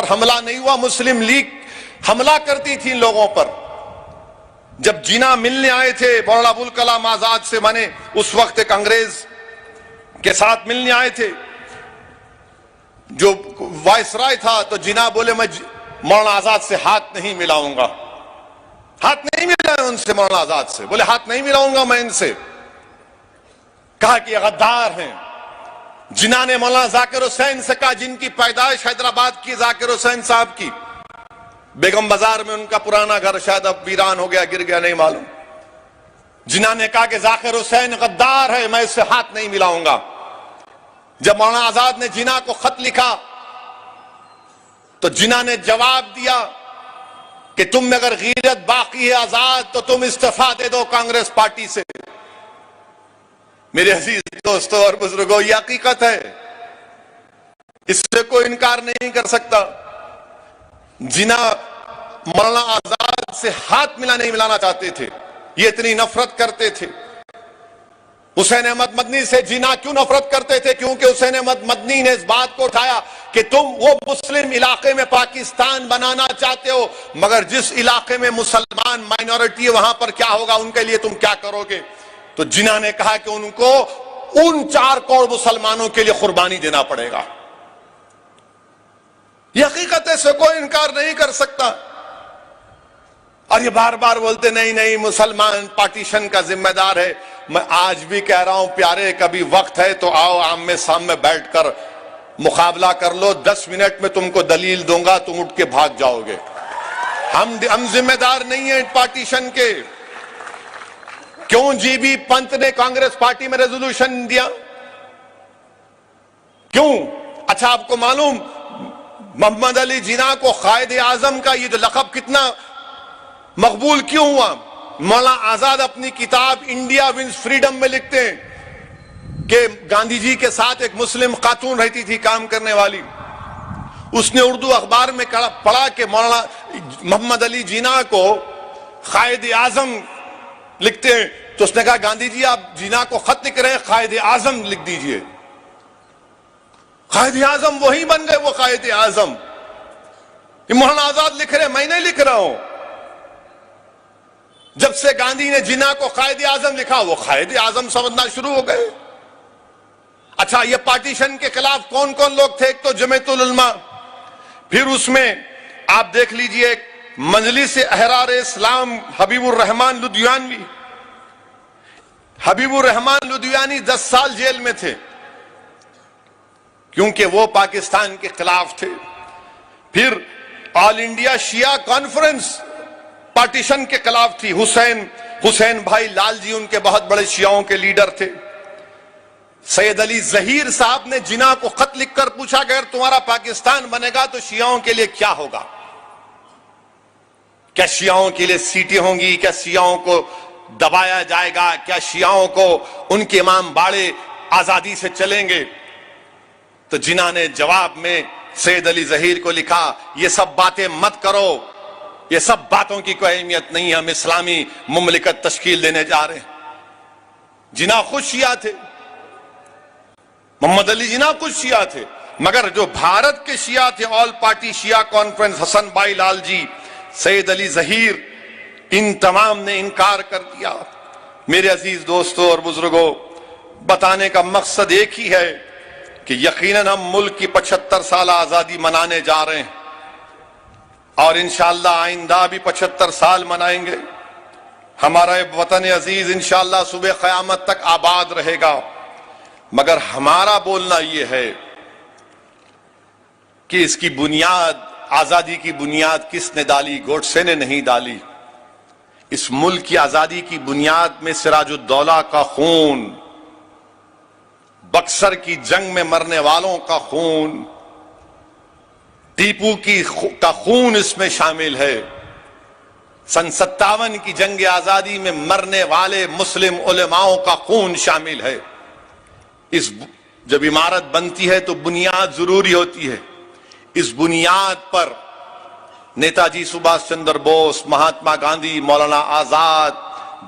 پر حملہ نہیں ہوا. مسلم لیگ حملہ کرتی تھی ان لوگوں پر. جب جناح ملنے آئے تھے مولانا ابوالکلام آزاد سے، میں نے اس وقت ایک انگریز کے ساتھ ملنے آئے تھے جو وائسرائے تھا، تو جناح بولے میں مولانا آزاد سے ہاتھ نہیں ملاؤں گا. ہاتھ نہیں ملا ان سے، مولانا آزاد سے بولے ہاتھ نہیں ملاؤں گا میں ان سے. کہا کہ یہ غدار ہیں. جناح نے مولانا ذاکر حسین سے کہا، جن کی پیدائش حیدرآباد کی ذاکر حسین صاحب کی، بیگم بازار میں ان کا پرانا گھر شاید اب ویران ہو گیا، گر گیا، نہیں معلوم. جناح نے کہا کہ ذاکر حسین غدار ہے، میں اس سے ہاتھ نہیں ملاؤں گا. جب مولانا آزاد نے جناح کو خط لکھا تو جناح نے جواب دیا کہ تم میں اگر غیرت باقی ہے آزاد تو تم استعفیٰ دے دو کانگریس پارٹی سے. میرے عزیز دوستوں اور بزرگوں، یہ حقیقت ہے، اس سے کوئی انکار نہیں کر سکتا. جناح مولانا آزاد سے ہاتھ نہیں ملانا چاہتے تھے، یہ اتنی نفرت کرتے تھے. حسین احمد مدنی سے جناح کیوں نفرت کرتے تھے؟ کیونکہ حسین احمد مدنی نے اس بات کو اٹھایا کہ تم وہ مسلم علاقے میں پاکستان بنانا چاہتے ہو، مگر جس علاقے میں مسلمان مائنورٹی ہے وہاں پر کیا ہوگا، ان کے لیے تم کیا کرو گے؟ تو جناح نے کہا کہ ان کو ان 4 کروڑ مسلمانوں کے لیے قربانی دینا پڑے گا. یہ حقیقت ہے، سے کوئی انکار نہیں کر سکتا. اور یہ بار بار بولتے نہیں مسلمان پارٹیشن کا ذمہ دار ہے. میں آج بھی کہہ رہا ہوں پیارے، کبھی وقت ہے تو آؤ آمنے سامنے بیٹھ کر مقابلہ کر لو. 10 منٹ میں تم کو دلیل دوں گا، تم اٹھ کے بھاگ جاؤ گے. ہم ذمہ دار نہیں ہیں پارٹیشن کے. کیوں جی بی پنت نے کانگریس پارٹی میں ریزولوشن دیا؟ کیوں؟ اچھا آپ کو معلوم محمد علی جناح کو قائد اعظم کا یہ لقب کتنا مقبول کیوں ہوا؟ مولانا آزاد اپنی کتاب انڈیا ونز فریڈم میں لکھتے ہیں کہ گاندھی جی کے ساتھ ایک مسلم خاتون رہتی تھی کام کرنے والی. اس نے اردو اخبار میں پڑھا کہ مولانا محمد علی جناح کو قائد اعظم لکھتے ہیں، تو اس نے کہا گاندھی جی آپ جناح کو خط لکھ رہے ہیں، قائد اعظم لکھ دیجئے. قائد اعظم وہی بن گئے، وہ قائد اعظم. یہ مولانا آزاد لکھ رہے ہیں، میں نہیں لکھ رہا ہوں. جب سے گاندھی نے جناح کو قائد اعظم لکھا، وہ قائد اعظم سمجھنا شروع ہو گئے. اچھا یہ پارٹیشن کے خلاف کون کون لوگ تھے؟ ایک تو جمعیت العلماء، پھر اس میں آپ دیکھ لیجئے مجلس احرار اسلام حبیب الرحمان لدھیانوی. حبیب الرحمان لدھیانوی 10 سال جیل میں تھے کیونکہ وہ پاکستان کے خلاف تھے. پھر آل انڈیا شیعہ کانفرنس پارٹیشن کے خلاف تھی. حسین بھائی لال جی ان کے بہت بڑے شیعوں کے لیڈر تھے. سید علی ظہیر صاحب نے جناح کو خط لکھ کر پوچھا کہ اگر تمہارا پاکستان بنے گا تو شیعوں کے لیے کیا ہوگا؟ کیا شیعوں کے لیے سیٹیں ہوں گی؟ کیا شیعوں کو دبایا جائے گا؟ کیا شیعوں کو ان کے امام باڑے آزادی سے چلیں گے؟ تو جناح نے جواب میں سید علی ظہیر کو لکھا، یہ سب باتیں مت کرو، یہ سب باتوں کی کوئی اہمیت نہیں ہے، ہم اسلامی مملکت تشکیل دینے جا رہے ہیں. جناح خود شیعہ تھے، محمد علی جناح خود شیعہ تھے، مگر جو بھارت کے شیعہ تھے، آل پارٹی شیعہ کانفرنس، حسن بھائی لال جی، سید علی ظہیر، ان تمام نے انکار کر دیا. میرے عزیز دوستوں اور بزرگوں، بتانے کا مقصد ایک ہی ہے کہ یقیناً ہم ملک کی 75 سالہ آزادی منانے جا رہے ہیں اور انشاءاللہ آئندہ بھی 75 سال منائیں گے. ہمارا وطن عزیز انشاءاللہ صبح قیامت تک آباد رہے گا. مگر ہمارا بولنا یہ ہے کہ اس کی بنیاد، آزادی کی بنیاد کس نے ڈالی؟ گوڈسے نے نہیں ڈالی. اس ملک کی آزادی کی بنیاد میں سراج الدولہ کا خون، بکسر کی جنگ میں مرنے والوں کا خون، ٹیپو کا خون اس میں شامل ہے. سن 57 کی جنگ آزادی میں مرنے والے مسلم علماؤں کا خون شامل ہے. جب عمارت بنتی ہے تو بنیاد ضروری ہوتی ہے. اس بنیاد پر نیتا جی سبھاش چندر بوس، مہاتما گاندھی، مولانا آزاد،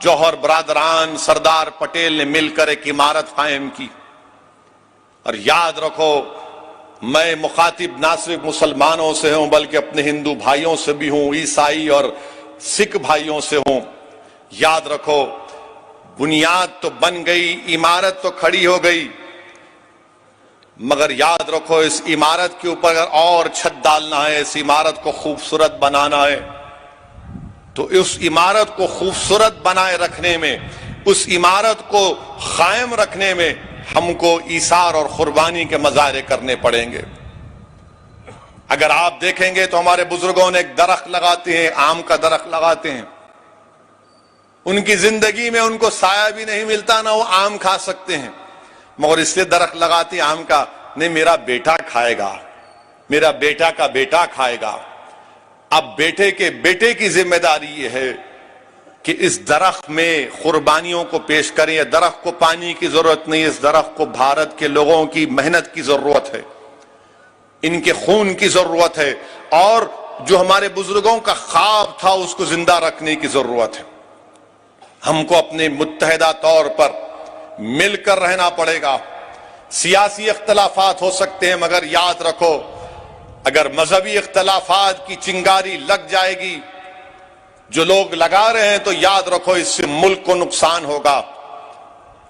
جوہر برادران، سردار پٹیل نے مل کر ایک عمارت قائم کی. اور یاد رکھو میں مخاطب نہ صرف مسلمانوں سے ہوں بلکہ اپنے ہندو بھائیوں سے بھی ہوں، عیسائی اور سکھ بھائیوں سے ہوں. یاد رکھو، بنیاد تو بن گئی، عمارت تو کھڑی ہو گئی، مگر یاد رکھو اس عمارت کے اوپر اگر اور چھت ڈالنا ہے، اس عمارت کو خوبصورت بنانا ہے، تو اس عمارت کو خوبصورت بنائے رکھنے میں، اس عمارت کو قائم رکھنے میں ہم کو ایثار اور قربانی کے مظاہرے کرنے پڑیں گے. اگر آپ دیکھیں گے تو ہمارے بزرگوں نے ایک درخت لگاتے ہیں، آم کا درخت لگاتے ہیں، ان کی زندگی میں ان کو سایہ بھی نہیں ملتا، نہ وہ آم کھا سکتے ہیں، مگر اس لیے درخت لگاتے ہیں آم کا، نہیں میرا بیٹا کھائے گا، میرا بیٹا کا بیٹا کھائے گا. اب بیٹے کے بیٹے کی ذمہ داری یہ ہے کہ اس درخت میں قربانیوں کو پیش کریں. یہ درخت کو پانی کی ضرورت نہیں، اس درخت کو بھارت کے لوگوں کی محنت کی ضرورت ہے، ان کے خون کی ضرورت ہے، اور جو ہمارے بزرگوں کا خواب تھا اس کو زندہ رکھنے کی ضرورت ہے. ہم کو اپنے متحدہ طور پر مل کر رہنا پڑے گا. سیاسی اختلافات ہو سکتے ہیں، مگر یاد رکھو اگر مذہبی اختلافات کی چنگاری لگ جائے گی، جو لوگ لگا رہے ہیں، تو یاد رکھو اس سے ملک کو نقصان ہوگا،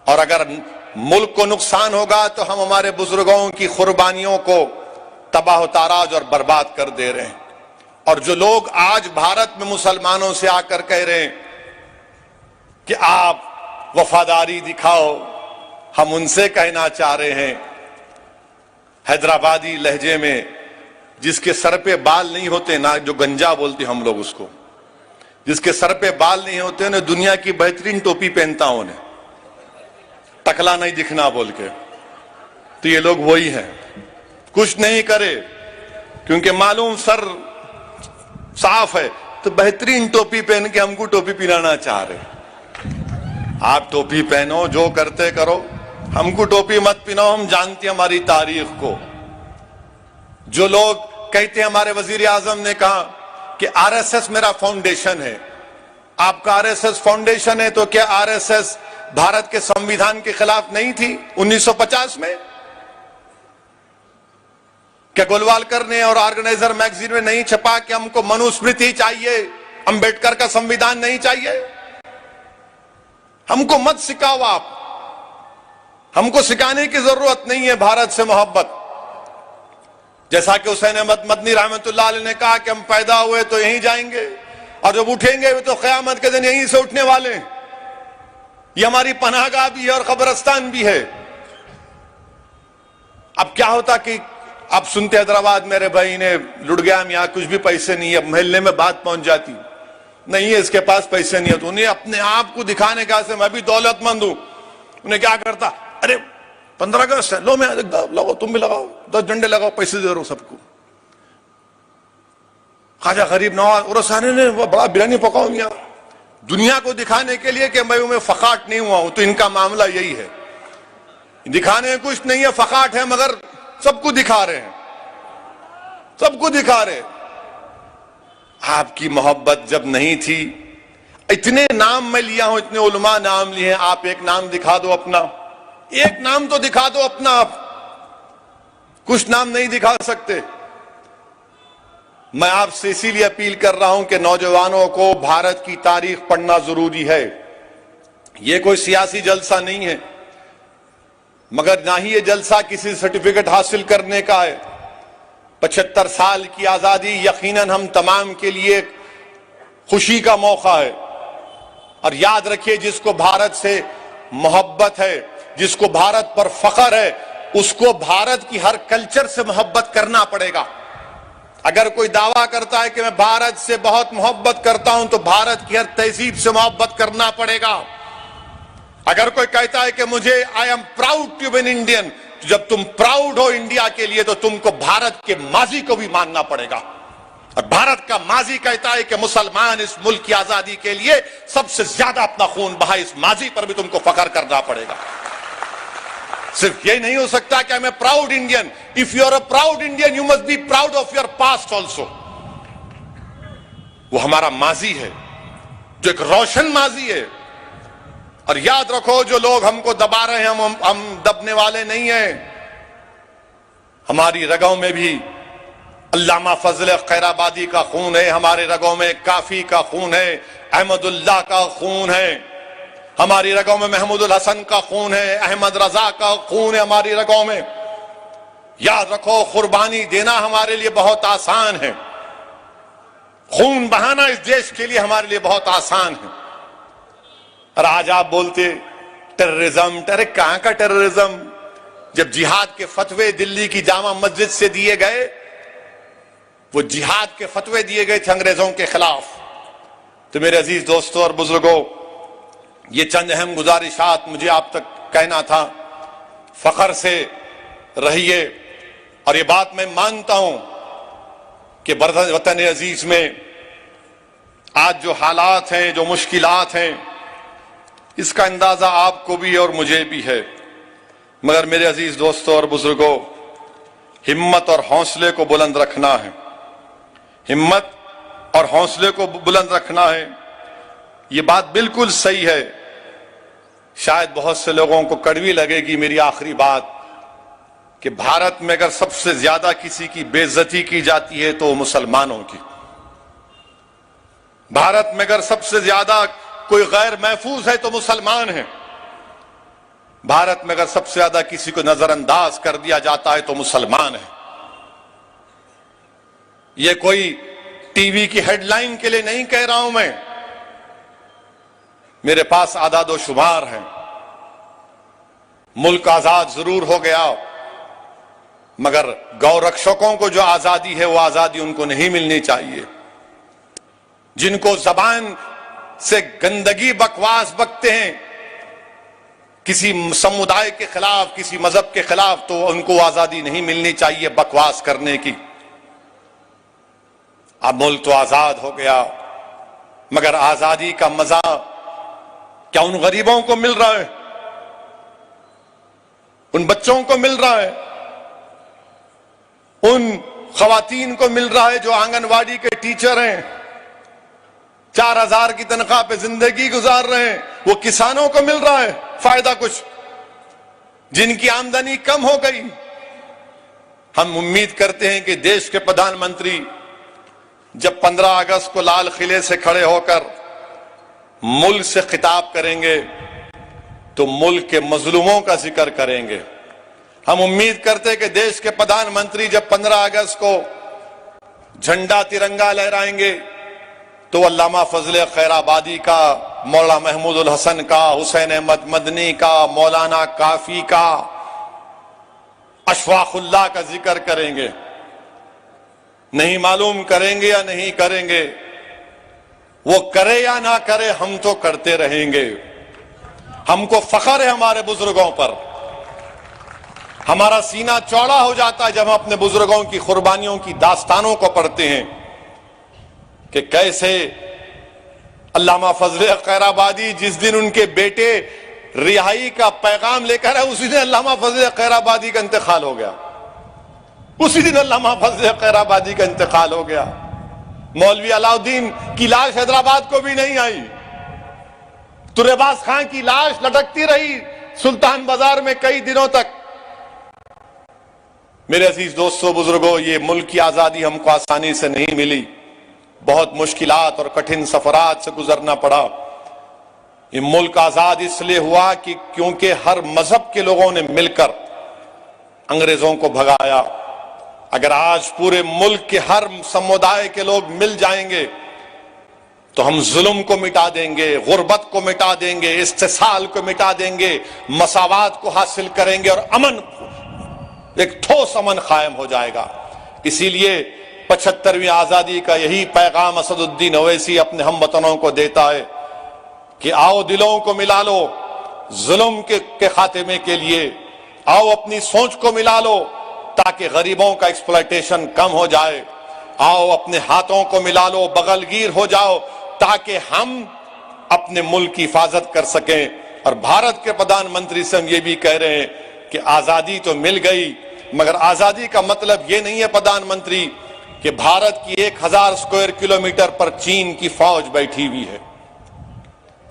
اور اگر ملک کو نقصان ہوگا تو ہم ہمارے بزرگوں کی قربانیوں کو تباہ و تاراج اور برباد کر دے رہے ہیں. اور جو لوگ آج بھارت میں مسلمانوں سے آ کر کہہ رہے ہیں کہ آپ وفاداری دکھاؤ، ہم ان سے کہنا چاہ رہے ہیں حیدرآبادی لہجے میں، جس کے سر پہ بال نہیں ہوتے، نہ جو گنجا بولتے ہم لوگ اس کو، جس کے سر پہ بال نہیں ہوتے، انہیں دنیا کی بہترین ٹوپی پہنتا ہوں، انہیں ٹکلا نہیں دکھنا بول کے. تو یہ لوگ وہی ہیں، کچھ نہیں کرے کیونکہ معلوم سر صاف ہے، تو بہترین ٹوپی پہن کے ہم کو ٹوپی پہنانا چاہ رہے. آپ ٹوپی پہنو، جو کرتے کرو، ہم کو ٹوپی مت پہناؤ، ہم جانتے ہیں ہماری تاریخ کو. جو لوگ کہتے ہیں، ہمارے وزیر اعظم نے کہا کہ آر ایس ایس میرا فاؤنڈیشن ہے. آپ کا آر ایس ایس فاؤنڈیشن ہے تو کیا آر ایس ایس بھارت کے سمویدھان کے خلاف نہیں تھی 1950 میں؟ کیا گولوالکر نے اور آرگنائزر میگزین میں نہیں چھپا کہ ہم کو منوسمرتی چاہیے، امبیڈکر کا سمویدھان نہیں چاہیے؟ ہم کو مت سکھاؤ آپ، ہم کو سکھانے کی ضرورت نہیں ہے بھارت سے محبت. جیسا کہ حسین احمد مدنی رحمت اللہ علیہ نے کہا کہ ہم پیدا ہوئے تو یہیں جائیں گے، اور جب اٹھیں گے تو قیامت کے دن یہیں سے اٹھنے والے ہیں. یہ ہماری پناہ گاہ بھی ہے اور قبرستان بھی ہے. اب کیا ہوتا کہ اب سنتے حیدرآباد میرے بھائی نے لٹ گیا، یہاں کچھ بھی پیسے نہیں ہے، اب محلے میں بات پہنچ جاتی، نہیں ہے اس کے پاس پیسے نہیں ہے، تو انہیں اپنے آپ کو دکھانے کا سے میں بھی دولت مند ہوں. انہیں کیا کرتا، ارے 15 اگست ہے، لو میں لگاؤ، تم بھی لگاؤ، 10 ڈنڈے لگاؤ، پیسے دے رہا ہوں سب کو. خواجہ غریب نواز ارسانی نے وہ بڑا بریانی پکاؤ میاں، دنیا کو دکھانے کے لیے کہ میں فقاٹ نہیں ہوا ہوں. تو ان کا معاملہ یہی ہے، دکھانے کچھ نہیں ہے، فقاٹ ہے، مگر سب کو دکھا رہے ہیں، سب کو دکھا رہے. آپ کی محبت جب نہیں تھی، اتنے نام میں لیا ہوں، اتنے علماء نام لیے ہیں، آپ ایک نام دکھا دو اپنا، ایک نام تو دکھا دو اپنا. آپ کچھ نام نہیں دکھا سکتے. میں آپ سے اسی لیے اپیل کر رہا ہوں کہ نوجوانوں کو بھارت کی تاریخ پڑھنا ضروری ہے. یہ کوئی سیاسی جلسہ نہیں ہے، مگر نہ ہی یہ جلسہ کسی سرٹیفکیٹ حاصل کرنے کا ہے. 75 سال کی آزادی یقیناً ہم تمام کے لیے خوشی کا موقع ہے. اور یاد رکھیے، جس کو بھارت سے محبت ہے، جس کو بھارت پر فخر ہے، اس کو بھارت کی ہر کلچر سے محبت کرنا پڑے گا. اگر کوئی دعویٰ کرتا ہے کہ میں بھارت سے بہت محبت کرتا ہوں، تو بھارت کی ہر تہذیب سے محبت کرنا پڑے گا. اگر کوئی کہتا ہے کہ مجھے I am proud to be an Indian، جب تم پراؤڈ ہو انڈیا کے لیے تو تم کو بھارت کے ماضی کو بھی ماننا پڑے گا. اور بھارت کا ماضی کہتا ہے کہ مسلمان اس ملک کی آزادی کے لیے سب سے زیادہ اپنا خون بہا. اس ماضی پر بھی تم کو فخر کرنا پڑے گا. صرف یہ نہیں ہو سکتا کہ I'm a proud Indian. If you are a proud Indian, you must be proud of your past also. وہ ہمارا ماضی ہے جو ایک روشن ماضی ہے. اور یاد رکھو، جو لوگ ہم کو دبا رہے ہیں، ہم دبنے والے نہیں ہیں. ہماری رگوں میں بھی علامہ فضل خیر آبادی کا خون ہے، ہمارے رگوں میں کافی کا خون ہے، احمد اللہ کا خون ہے، ہماری رگوں میں محمود الحسن کا خون ہے، احمد رضا کا خون ہے ہماری رگوں میں۔ یاد رکھو، قربانی دینا ہمارے لیے بہت آسان ہے، خون بہانا اس دیش کے لیے ہمارے لیے بہت آسان ہے۔ اور آج آپ بولتے ٹیررزم، ارے کہاں کا ٹیررزم؟ جب جہاد کے فتوے دلی کی جامع مسجد سے دیے گئے، وہ جہاد کے فتوے دیے گئے تھے انگریزوں کے خلاف۔ تو میرے عزیز دوستوں اور بزرگوں، یہ چند اہم گزارشات مجھے آپ تک کہنا تھا۔ فخر سے رہیے، اور یہ بات میں مانتا ہوں کہ وطن عزیز میں آج جو حالات ہیں، جو مشکلات ہیں، اس کا اندازہ آپ کو بھی اور مجھے بھی ہے، مگر میرے عزیز دوستوں اور بزرگوں، ہمت اور حوصلے کو بلند رکھنا ہے، ہمت اور حوصلے کو بلند رکھنا ہے۔ یہ بات بالکل صحیح ہے۔ شاید بہت سے لوگوں کو کڑوی لگے گی میری آخری بات، کہ بھارت میں اگر سب سے زیادہ کسی کی بے عزتی کی جاتی ہے تو وہ مسلمانوں کی، بھارت میں اگر سب سے زیادہ کوئی غیر محفوظ ہے تو مسلمان ہیں، بھارت میں اگر سب سے زیادہ کسی کو نظر انداز کر دیا جاتا ہے تو مسلمان ہیں۔ یہ کوئی ٹی وی کی ہیڈ لائن کے لیے نہیں کہہ رہا ہوں میں، میرے پاس اعداد و شمار ہیں۔ ملک آزاد ضرور ہو گیا، مگر گو رکشکوں کو جو آزادی ہے وہ آزادی ان کو نہیں ملنی چاہیے۔ جن کو زبان سے گندگی بکواس بکتے ہیں کسی سمودائے کے خلاف، کسی مذہب کے خلاف، تو ان کو آزادی نہیں ملنی چاہیے بکواس کرنے کی۔ اب ملک تو آزاد ہو گیا، مگر آزادی کا مزہ کیا ان غریبوں کو مل رہا ہے؟ ان بچوں کو مل رہا ہے؟ ان خواتین کو مل رہا ہے جو آنگن واڑی کے ٹیچر ہیں، 4000 کی تنخواہ پہ زندگی گزار رہے ہیں؟ وہ کسانوں کو مل رہا ہے فائدہ کچھ، جن کی آمدنی کم ہو گئی؟ ہم امید کرتے ہیں کہ دیش کے پردھان منتری جب 15 اگست کو لال قلعے سے کھڑے ہو کر ملک سے خطاب کریں گے تو ملک کے مظلوموں کا ذکر کریں گے۔ ہم امید کرتے ہیں کہ دیش کے پردھان منتری جب 15 اگست کو جھنڈا ترنگا لہرائیں گے تو علامہ فضل خیر آبادی کا، مولانا محمود الحسن کا، حسین احمد مدنی کا، مولانا کافی کا، اشفاق اللہ کا ذکر کریں گے۔ نہیں معلوم کریں گے یا نہیں کریں گے، وہ کرے یا نہ کرے ہم تو کرتے رہیں گے۔ ہم کو فخر ہے ہمارے بزرگوں پر، ہمارا سینہ چوڑا ہو جاتا ہے جب ہم اپنے بزرگوں کی قربانیوں کی داستانوں کو پڑھتے ہیں کہ کیسے علامہ فضل خیر آبادی جس دن ان کے بیٹے رہائی کا پیغام لے کر آئے، اسی دن علامہ فضل خیر آبادی کا انتقال ہو گیا، اسی دن علامہ فضل خیر آبادی کا انتقال ہو گیا۔ مولوی علاء الدین کی لاش حیدرآباد کو بھی نہیں آئی، طرباز خان کی لاش لٹکتی رہی سلطان بازار میں کئی دنوں تک۔ میرے عزیز دوستو بزرگوں، یہ ملک کی آزادی ہم کو آسانی سے نہیں ملی، بہت مشکلات اور کٹھن سفرات سے گزرنا پڑا۔ یہ ملک آزاد اس لیے ہوا کہ کیونکہ ہر مذہب کے لوگوں نے مل کر انگریزوں کو بھگایا۔ اگر آج پورے ملک کے ہر سمودائے کے لوگ مل جائیں گے تو ہم ظلم کو مٹا دیں گے، غربت کو مٹا دیں گے، استحصال کو مٹا دیں گے، مساوات کو حاصل کریں گے، اور امن، ایک ٹھوس امن قائم ہو جائے گا۔ اسی لیے 75ویں آزادی کا یہی پیغام اسد الدین اویسی اپنے ہم وطنوں کو دیتا ہے کہ آؤ دلوں کو ملا لو ظلم کے خاتمے کے لیے، آؤ اپنی سوچ کو ملا لو تاکہ غریبوں کا ایکسپلائٹیشن کم ہو جائے، آؤ اپنے ہاتھوں کو ملا لو، بغل گیر ہو جاؤ تاکہ ہم اپنے ملک کی حفاظت کر سکیں۔ اور بھارت کے پردھان منتری سے ہم یہ بھی کہہ رہے ہیں کہ آزادی تو مل گئی، مگر آزادی کا مطلب یہ نہیں ہے پردھان منتری کہ بھارت کی 1000 اسکوائر کلومیٹر پر چین کی فوج بیٹھی ہوئی ہے،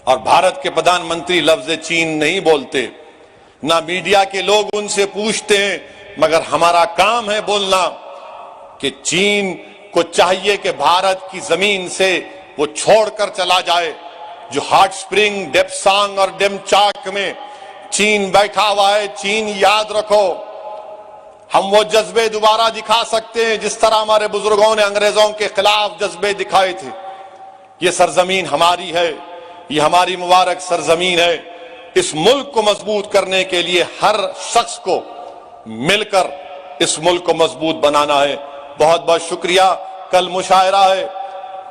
اور بھارت کے پردھان منتری لفظ چین نہیں بولتے، نہ میڈیا کے لوگ ان سے پوچھتے ہیں مگر ہمارا کام ہے بولنا کہ چین کو چاہیے کہ بھارت کی زمین سے وہ چھوڑ کر چلا جائے. جو ہاٹ سپرنگ، ڈیپسانگ اور ڈیمچاک میں چین بیٹھا ہوا ہے، چین یاد رکھو. ہم وہ جذبے دوبارہ دکھا سکتے ہیں جس طرح ہمارے بزرگوں نے انگریزوں کے خلاف جذبے دکھائے تھے. یہ سرزمین ہماری ہے، یہ ہماری مبارک سرزمین ہے. اس ملک کو مضبوط کرنے کے لیے ہر شخص کو مل کر اس ملک کو مضبوط بنانا ہے. بہت بہت شکریہ. کل مشاعرہ ہے،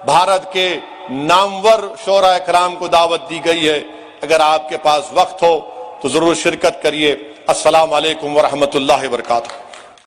بھارت کے نامور شعراء کرام کو دعوت دی گئی ہے. اگر آپ کے پاس وقت ہو تو ضرور شرکت کریے. السلام علیکم ورحمۃ اللہ وبرکاتہ.